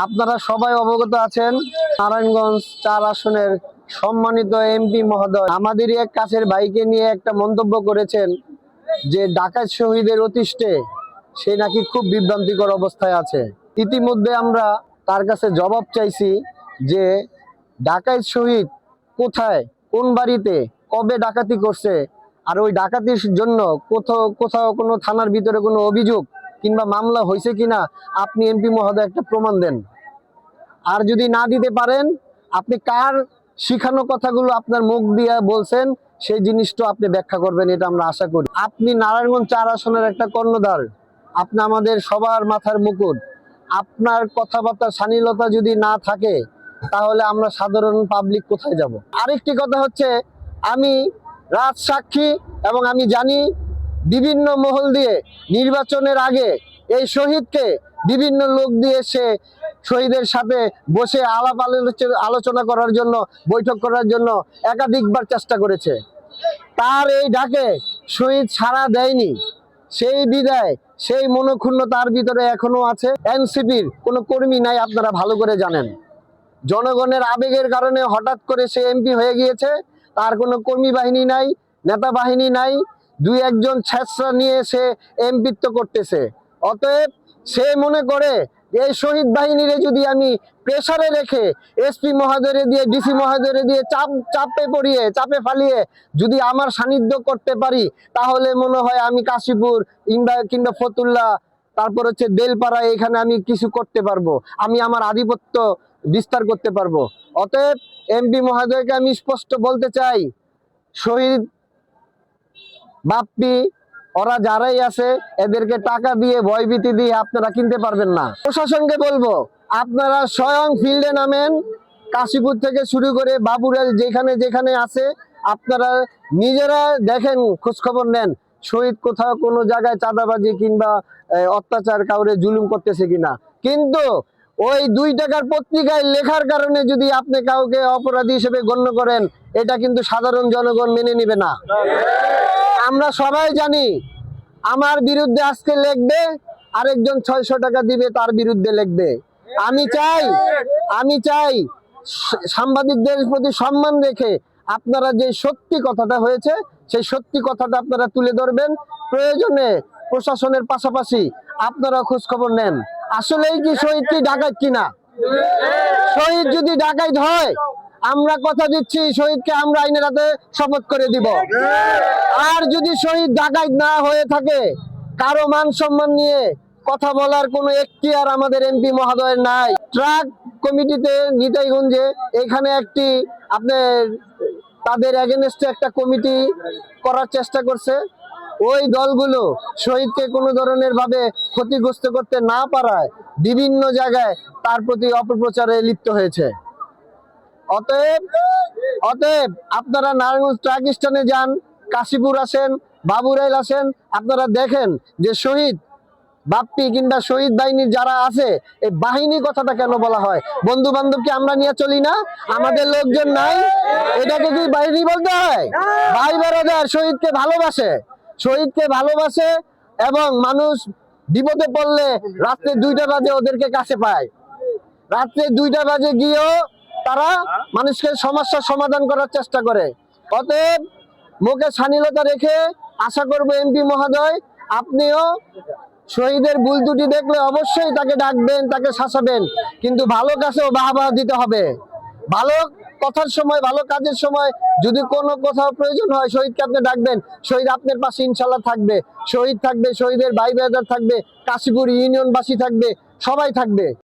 আপনারা সবাই অবগত আছেন, নারায়ণগঞ্জ ৪ আসনের সম্মানিত এমপি মহোদয় আমাদেরই এক কাছের ভাইকে নিয়ে একটা মন্তব্য করেছেন যে ডাকাত শহীদের অতিষ্ঠে সে নাকি খুব বিভ্রান্তিকর অবস্থায় আছে। ইতিমধ্যে আমরা তার কাছে জবাব চাইছি যে ডাকাত শহীদ কোথায়, কোন বাড়িতে, কবে ডাকাতি করছে, আর ওই ডাকাতির জন্য কোথাও কোনো থানার ভিতরে কোনো অভিযোগ কিংবা মামলা হয়েছে কিনা আপনি এমপি মহোদয় একটা প্রমাণ দেন। আর যদি না দিতে পারেন, আপনি কার শিখানো কথাগুলো আপনার মুখ দিয়ে বলছেন সেই জিনিসটা আপনি ব্যাখ্যা করবেন, এটা আমরা আশা করি। আপনি নারায়ণগঞ্জ ৪ আসনের একটা কর্ণধার, আপনি আমাদের সবার মাথার মুকুট। আপনার কথাবার্তার শালীনতা যদি না থাকে তাহলে আমরা সাধারণ পাবলিক কোথায় যাব? আরেকটি কথা হচ্ছে, আমি রাজসাক্ষী এবং আমি জানি বিভিন্ন মহল দিয়ে নির্বাচনের আগে এই শহীদকে বিভিন্ন লোক দিয়ে সে শহীদের সাথে বসে আলাপ আলোচনা করার জন্য, বৈঠক করার জন্য একাধিকবার চেষ্টা করেছে। তার এই ডাকে শহীদ সাড়া দেয়নি, সেই বিদায় সেই মনোক্ষুণ্ণ তার ভিতরে এখনো আছে। এনসিপির কোনো কর্মী নাই, আপনারা ভালো করে জানেন। জনগণের আবেগের কারণে হঠাৎ করে সে এমপি হয়ে গিয়েছে, তার কোনো কর্মী বাহিনী নাই, নেতা বাহিনী নাই, দুই একজন ছেঁচড়া নিয়ে সে এমপিত্ব করতেছে। অতএব সে মনে করে এই শহীদ বাহিনীরে যদি আমি প্রেসারে রেখে এসপি মহোদয়রে দিয়ে, ডিসি মহোদয়রে দিয়ে চাপে ফালিয়ে যদি আমার সান্নিধ্য করতে পারি, তাহলে মনে হয় আমি কাশীপুর কিংবা ফতুল্লা, তারপর হচ্ছে বেলপাড়া, এখানে আমি কিছু করতে পারবো, আমি আমার আধিপত্য বিস্তার করতে পারবো। অতএব এমপি মহোদয়কে আমি স্পষ্ট বলতে চাই, শহীদ বাপ্পি ওরা যারাই আছে এদেরকে টাকা দিয়ে, ভয়ভীতি দিয়ে আপনারা কিনতে পারবেন না। প্রশাসনকে বলবো, আপনারা স্বয়ং ফিল্ডে নামেন, কাশীপুর থেকে শুরু করে বাবুরাল যেখানে যেখানে আছে আপনারা নিজেরা দেখেন, খোঁজখবর নেন শহীদ কোথাও কোনো জায়গায় চাঁদাবাজি কিংবা অত্যাচার, কাউরে জুলুম করতেছে কিনা। কিন্তু ওই 2 টাকার পত্রিকায় লেখার কারণে যদি আপনি কাউকে অপরাধী হিসেবে গণ্য করেন, এটা কিন্তু সাধারণ জনগণ মেনে নিবে না। আমরা সবাই জানি, আমার বিরুদ্ধে আজকে লিখবে, আরেকজন 600 টাকা দিবে তার বিরুদ্ধে লিখবে। আমি চাই সাংবাদিকদের প্রতি সম্মান রেখে আপনারা যে সত্যি কথাটা হয়েছে সেই সত্যি কথাটা আপনারা তুলে ধরবেন। প্রয়োজনে প্রশাসনের পাশাপাশি আপনারা খোঁজ খবর নেন, আসলেই কি শহীদ কি ডাকাত কিনা। শহীদ যদি ডাকাত হয়, আমরা কথা দিচ্ছি শহীদকে আমরা আইনের হাতে শপথ করে দিব। আর যদি শহীদ ডাকাত না হয়ে থাকে, কারো মান সম্মান নিয়ে কথা বলার কোনো এখতিয়ার আমাদের এমপি মহোদয়ের নাই। ট্রাক কমিটিতে নিতাইগঞ্জে এখানে একটি আপনার তাদের এগেনস্টে একটা কমিটি করার চেষ্টা করছে। ওই দলগুলো শহীদকে কোনো ধরনের ভাবে ক্ষতিগ্রস্ত করতে না পারায় বিভিন্ন জায়গায় তার প্রতি অপপ্রচারে লিপ্ত হয়েছে। অতএব আপনারা নারায়ণগঞ্জ ট্রাক স্ট্যান্ডে যান, কাশীপুর আসেন, বাবুরাইল আসেন, আপনারা দেখেন যে শহীদ বাপ্পি কিংবা শহীদ বাহিনীর যারা আছে, এই বাহিনী কথাটা কেন বলা হয়? বন্ধু বান্ধবকে আমরা নিয়ে চলি না? আমাদের লোকজন নাই? এটাকে কি বাহিনী বলতে হয়? ভাই বেড়াদার শহীদকে ভালোবাসে এবং মানুষ বিপদে পড়লে রাত্রে 2টা বাজে ওদেরকে কাছে পায়। রাত্রে 2টা বাজে গিয়েও তারা মানুষকে সমস্যার সমাধান করার চেষ্টা করে। অতএব মুখে শালীনতা রেখে আশা করবো এমপি মহোদয় আপনিও শহীদের ভুল ত্রুটি দেখলে অবশ্যই তাকে ডাকবেন, তাকে শাসাবেন, কিন্তু ভালো কাছেও বাহবা দিতে হবে। ভালো কথার সময়, ভালো কাজের সময় যদি কোনো কোথাও প্রয়োজন হয় শহীদকে আপনি ডাকবেন, শহীদ আপনার পাশে ইনশাল্লাহ থাকবে। শহীদ থাকবে, শহীদের ভাই ব্রাদার থাকবে, কাশীপুর ইউনিয়নবাসী থাকবে, সবাই থাকবে।